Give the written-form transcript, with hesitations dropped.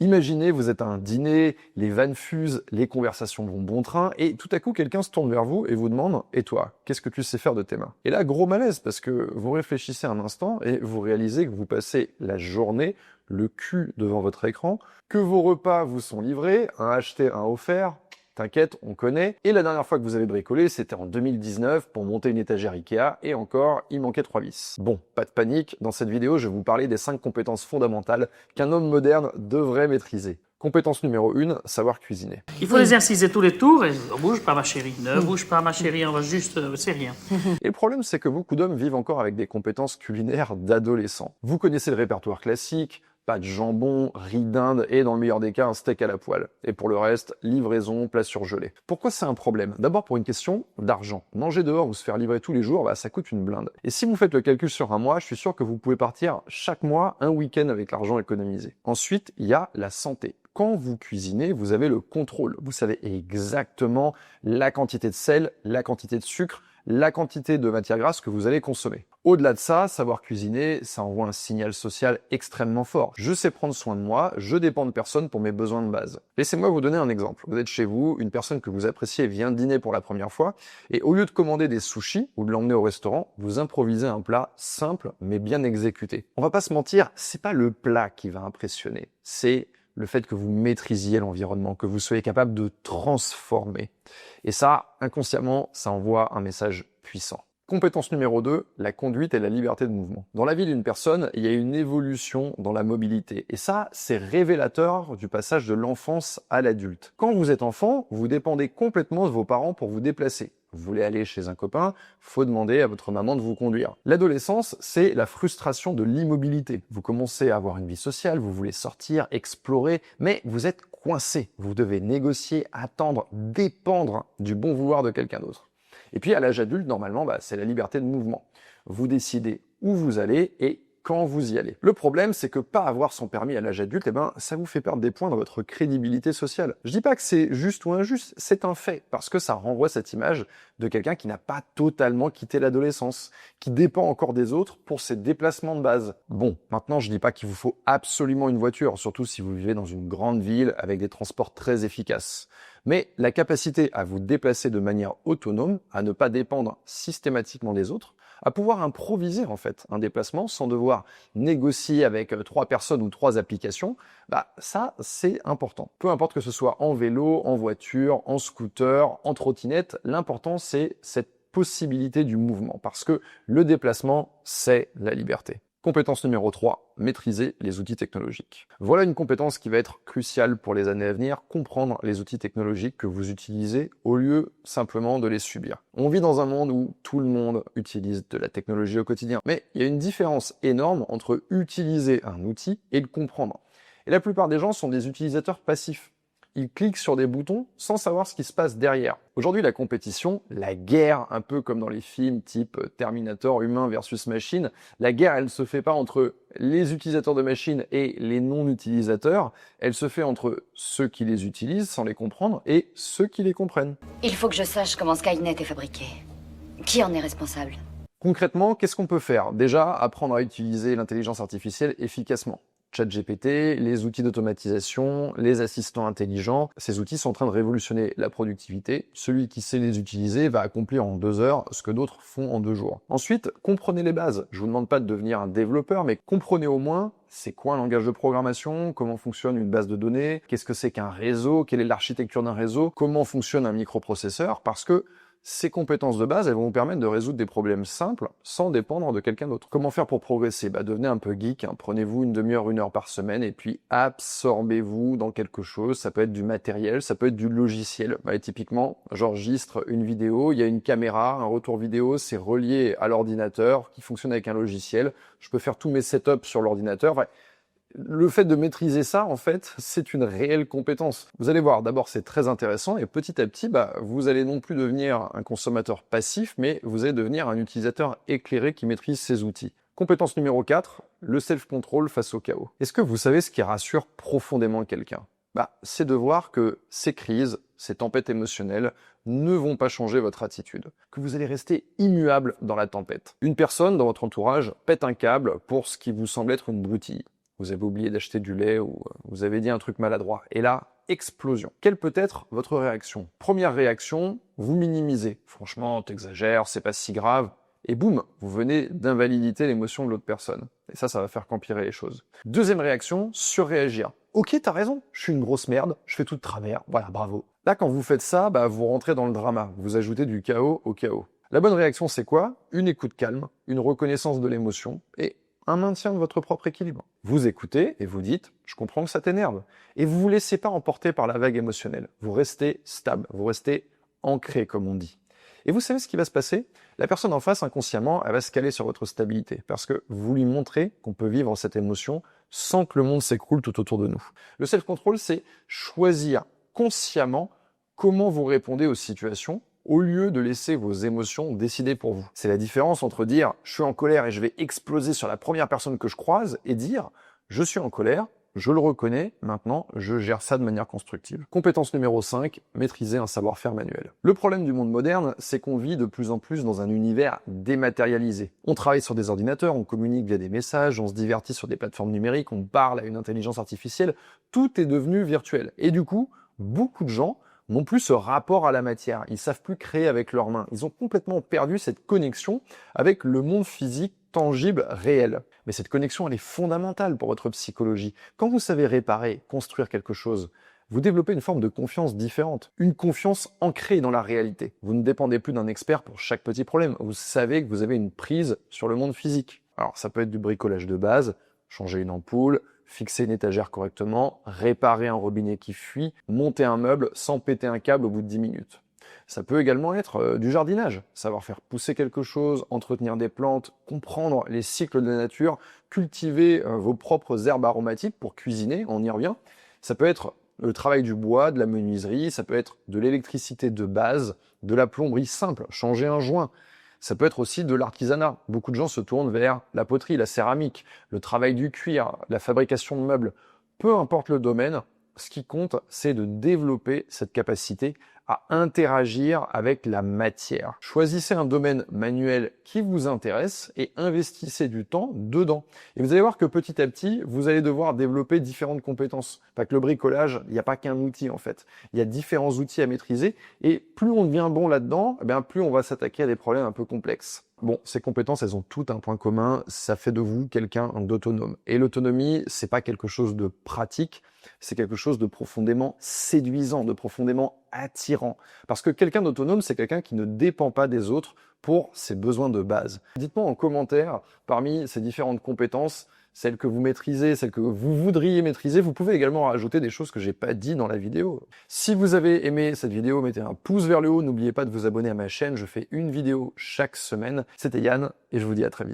Imaginez, vous êtes à un dîner, les vannes fusent, les conversations vont bon train, et tout à coup, quelqu'un se tourne vers vous et vous demande « Et toi, qu'est-ce que tu sais faire de tes mains ?» Et là, gros malaise, parce que vous réfléchissez un instant et vous réalisez que vous passez la journée, le cul devant votre écran, que vos repas vous sont livrés, un acheté, un offert, t'inquiète, on connaît. Et la dernière fois que vous avez bricolé, c'était en 2019 pour monter une étagère Ikea, et encore, il manquait 3 vis. Bon, pas de panique, dans cette vidéo, je vais vous parler des 5 compétences fondamentales qu'un homme moderne devrait maîtriser. Compétence numéro 1, savoir cuisiner. Il faut l'exercicer tous les tours et ne bouge pas ma chérie, ne bouge pas ma chérie, on va juste, c'est rien. Et le problème, c'est que beaucoup d'hommes vivent encore avec des compétences culinaires d'adolescents. Vous connaissez le répertoire classique, pas de jambon, riz d'Inde et dans le meilleur des cas, un steak à la poêle. Et pour le reste, livraison, plat surgelé. Pourquoi c'est un problème? D'abord pour une question d'argent. Manger dehors ou se faire livrer tous les jours, ça coûte une blinde. Et si vous faites le calcul sur un mois, je suis sûr que vous pouvez partir chaque mois un week-end avec l'argent économisé. Ensuite, il y a la santé. Quand vous cuisinez, vous avez le contrôle. Vous savez exactement la quantité de sel, la quantité de sucre, la quantité de matière grasse que vous allez consommer. Au-delà de ça, savoir cuisiner, ça envoie un signal social extrêmement fort. Je sais prendre soin de moi, je dépends de personne pour mes besoins de base. Laissez-moi vous donner un exemple. Vous êtes chez vous, une personne que vous appréciez vient dîner pour la première fois, et au lieu de commander des sushis ou de l'emmener au restaurant, vous improvisez un plat simple mais bien exécuté. On va pas se mentir, c'est pas le plat qui va impressionner, c'est le fait que vous maîtrisiez l'environnement, que vous soyez capable de transformer. Et ça, inconsciemment, ça envoie un message puissant. Compétence numéro 2, la conduite et la liberté de mouvement. Dans la vie d'une personne, il y a une évolution dans la mobilité. Et ça, c'est révélateur du passage de l'enfance à l'adulte. Quand vous êtes enfant, vous dépendez complètement de vos parents pour vous déplacer. Vous voulez aller chez un copain, faut demander à votre maman de vous conduire. L'adolescence, c'est la frustration de l'immobilité. Vous commencez à avoir une vie sociale, vous voulez sortir, explorer, mais vous êtes coincé. Vous devez négocier, attendre, dépendre du bon vouloir de quelqu'un d'autre. Et puis à l'âge adulte, normalement, c'est la liberté de mouvement. Vous décidez où vous allez et quand vous y allez. Le problème, c'est que pas avoir son permis à l'âge adulte, ça vous fait perdre des points de votre crédibilité sociale. Je dis pas que c'est juste ou injuste, c'est un fait, parce que ça renvoie cette image de quelqu'un qui n'a pas totalement quitté l'adolescence, qui dépend encore des autres pour ses déplacements de base. Bon, maintenant je dis pas qu'il vous faut absolument une voiture, surtout si vous vivez dans une grande ville avec des transports très efficaces. Mais la capacité à vous déplacer de manière autonome, à ne pas dépendre systématiquement des autres, à pouvoir improviser en fait un déplacement sans devoir négocier avec 3 personnes ou 3 applications, ça c'est important. Peu importe que ce soit en vélo, en voiture, en scooter, en trottinette, l'important c'est cette possibilité du mouvement parce que le déplacement c'est la liberté. Compétence numéro 3, maîtriser les outils technologiques. Voilà une compétence qui va être cruciale pour les années à venir, comprendre les outils technologiques que vous utilisez au lieu simplement de les subir. On vit dans un monde où tout le monde utilise de la technologie au quotidien, mais il y a une différence énorme entre utiliser un outil et le comprendre. Et la plupart des gens sont des utilisateurs passifs. Ils cliquent sur des boutons sans savoir ce qui se passe derrière. Aujourd'hui, la compétition, la guerre, un peu comme dans les films type Terminator, humain versus machine, la guerre, elle ne se fait pas entre les utilisateurs de machines et les non-utilisateurs, elle se fait entre ceux qui les utilisent sans les comprendre et ceux qui les comprennent. Il faut que je sache comment Skynet est fabriqué. Qui en est responsable? Concrètement, qu'est-ce qu'on peut faire? Déjà, apprendre à utiliser l'intelligence artificielle efficacement. ChatGPT, les outils d'automatisation, les assistants intelligents, ces outils sont en train de révolutionner la productivité. Celui qui sait les utiliser va accomplir en 2 heures ce que d'autres font en 2 jours. Ensuite, comprenez les bases. Je vous demande pas de devenir un développeur, mais comprenez au moins c'est quoi un langage de programmation, comment fonctionne une base de données, qu'est-ce que c'est qu'un réseau, quelle est l'architecture d'un réseau, comment fonctionne un microprocesseur, parce que ces compétences de base, elles vont vous permettre de résoudre des problèmes simples sans dépendre de quelqu'un d'autre. Comment faire pour progresser? Devenez un peu geek, prenez-vous une demi-heure, 1 heure par semaine et puis absorbez-vous dans quelque chose. Ça peut être du matériel, ça peut être du logiciel. Typiquement, j'enregistre une vidéo, il y a une caméra, un retour vidéo, c'est relié à l'ordinateur qui fonctionne avec un logiciel. Je peux faire tous mes setups sur l'ordinateur. Le fait de maîtriser ça, en fait, c'est une réelle compétence. Vous allez voir, d'abord, c'est très intéressant, et petit à petit, vous allez non plus devenir un consommateur passif, mais vous allez devenir un utilisateur éclairé qui maîtrise ces outils. Compétence numéro 4, le self-control face au chaos. Est-ce que vous savez ce qui rassure profondément quelqu'un? C'est de voir que ces crises, ces tempêtes émotionnelles ne vont pas changer votre attitude, que vous allez rester immuable dans la tempête. Une personne dans votre entourage pète un câble pour ce qui vous semble être une broutille. Vous avez oublié d'acheter du lait ou vous avez dit un truc maladroit. Et là, explosion. Quelle peut être votre réaction? Première réaction, vous minimisez. Franchement, t'exagères, c'est pas si grave. Et boum, vous venez d'invaliditer l'émotion de l'autre personne. Et ça va faire qu'empirer les choses. Deuxième réaction, surréagir. Ok, t'as raison, je suis une grosse merde, je fais tout de travers, voilà, bravo. Là, quand vous faites ça, vous rentrez dans le drama, vous ajoutez du chaos au chaos. La bonne réaction, c'est quoi? Une écoute calme, une reconnaissance de l'émotion et un maintien de votre propre équilibre. Vous écoutez et vous dites « je comprends que ça t'énerve ». Et vous vous laissez pas emporter par la vague émotionnelle. Vous restez stable, vous restez ancré, comme on dit. Et vous savez ce qui va se passer? La personne en face, inconsciemment, elle va se caler sur votre stabilité, parce que vous lui montrez qu'on peut vivre cette émotion sans que le monde s'écroule tout autour de nous. Le self-control, c'est choisir consciemment comment vous répondez aux situations, au lieu de laisser vos émotions décider pour vous. C'est la différence entre dire « je suis en colère et je vais exploser sur la première personne que je croise » et dire « je suis en colère, je le reconnais, maintenant je gère ça de manière constructive ». Compétence numéro 5, maîtriser un savoir-faire manuel. Le problème du monde moderne, c'est qu'on vit de plus en plus dans un univers dématérialisé. On travaille sur des ordinateurs, on communique via des messages, on se divertit sur des plateformes numériques, on parle à une intelligence artificielle, tout est devenu virtuel. Et du coup, beaucoup de gens n'ont plus ce rapport à la matière. Ils savent plus créer avec leurs mains. Ils ont complètement perdu cette connexion avec le monde physique tangible, réel. Mais cette connexion, elle est fondamentale pour votre psychologie. Quand vous savez réparer, construire quelque chose, vous développez une forme de confiance différente. Une confiance ancrée dans la réalité. Vous ne dépendez plus d'un expert pour chaque petit problème. Vous savez que vous avez une prise sur le monde physique. Alors, ça peut être du bricolage de base, changer une ampoule, fixer une étagère correctement, réparer un robinet qui fuit, monter un meuble sans péter un câble au bout de 10 minutes. Ça peut également être du jardinage, savoir faire pousser quelque chose, entretenir des plantes, comprendre les cycles de la nature, cultiver vos propres herbes aromatiques pour cuisiner, on y revient. Ça peut être le travail du bois, de la menuiserie, ça peut être de l'électricité de base, de la plomberie simple, changer un joint. Ça peut être aussi de l'artisanat. Beaucoup de gens se tournent vers la poterie, la céramique, le travail du cuir, la fabrication de meubles. Peu importe le domaine, ce qui compte, c'est de développer cette capacité à interagir avec la matière. Choisissez un domaine manuel qui vous intéresse et investissez du temps dedans. Et vous allez voir que petit à petit, vous allez devoir développer différentes compétences. Pas que le bricolage, il n'y a pas qu'un outil en fait. Il y a différents outils à maîtriser et plus on devient bon là-dedans, plus on va s'attaquer à des problèmes un peu complexes. Bon, ces compétences, elles ont toutes un point commun, ça fait de vous quelqu'un d'autonome. Et l'autonomie, c'est pas quelque chose de pratique, c'est quelque chose de profondément séduisant, de profondément attirant. Parce que quelqu'un d'autonome, c'est quelqu'un qui ne dépend pas des autres pour ses besoins de base. Dites-moi en commentaire, parmi ces différentes compétences, celles que vous maîtrisez, celles que vous voudriez maîtriser, vous pouvez également rajouter des choses que j'ai pas dit dans la vidéo. Si vous avez aimé cette vidéo, mettez un pouce vers le haut, n'oubliez pas de vous abonner à ma chaîne, je fais une vidéo chaque semaine. C'était Yann et je vous dis à très vite.